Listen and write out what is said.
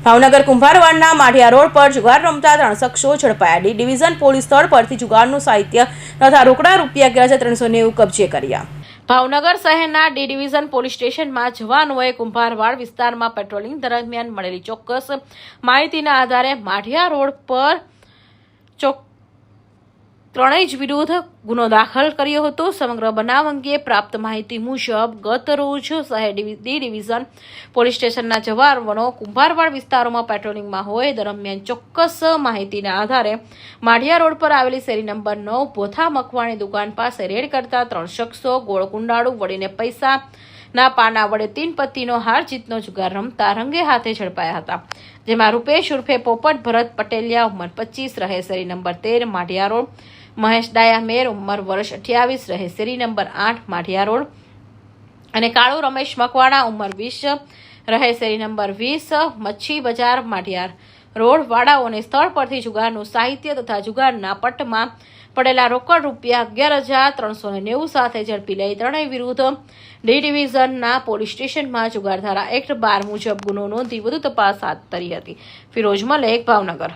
Bhavnagar કુંભારવાડના Madhiya road પર જુગાર રમતા 3 શખ્સો ઝડપાયા। ડી ડિવિઝન પોલીસ સ્થળ પરથી જુગારનું સાહિત્ય તથા રોકડા રૂપિયા 11,390 કબજે કર્યા। ભાવનગર શહેરના ડી ડિવિઝન પોલીસ સ્ટેશનમાં જવાનોએ કુંભારવાડ વિસ્તારમાં પેટ્રોલિંગ દરમિયાન મળેલી ચોક્કસ માહિતીના આધારે માઢિયા રોડ પર ત્રણેય જ વિરુદ્ધ ગુનો દાખલ કર્યો હતો। સમગ્ર બનાવ અંગે પ્રાપ્ત માહિતી મુજબ ગત રોજ શહેર ડી ડિવિઝન પોલીસ સ્ટેશનના જવાનો કુંભારવાડ વિસ્તારોમાં પેટ્રોલિંગમાં હોય દરમિયાન ચોક્કસ માહિતીના આધારે માઢિયા રોડ પર આવેલી શેરી નંબર 9 ભોથા મકવાણી દુકાન પાસે રેડ કરતા 3 શખ્સો ગોળ કુંડાળું વળીને પૈસાના પાના વડે 3 પત્તીનો હાર જીતનો જુગાર રમતા રંગે હાથે ઝડપાયા હતા, જેમાં રૂપેશ ઉર્ફે પોપટ ભરત પટેલિયા ઉંમર 25 રહે શેરી નંબર 13 માઢિયા રોડ, મહેશ ડાયા મેર ઉંમર વર્ષ 28 રહે શેરી નંબર 8 માઢિયા રોડ અને કાળુ રમેશ મકવાણા ઉંમર 20 રહે શેરી નંબર 20 મચ્છી બજાર માઢિયા રોડ વાળાઓને સ્થળ પરથી જુગારનું સાહિત્ય તથા જુગારના પટમાં પડેલા રોકડ રૂપિયા 11,390 સાથે ઝડપી લઈ ત્રણેય વિરુદ્ધ ડી ડિવિઝનના પોલીસ સ્ટેશનમાં જુગારધારા એક્ટ 12 મુજબ ગુનો નોંધી વધુ તપાસ હાથ ધરી હતી। ફિરોઝ મલેક, ભાવનગર।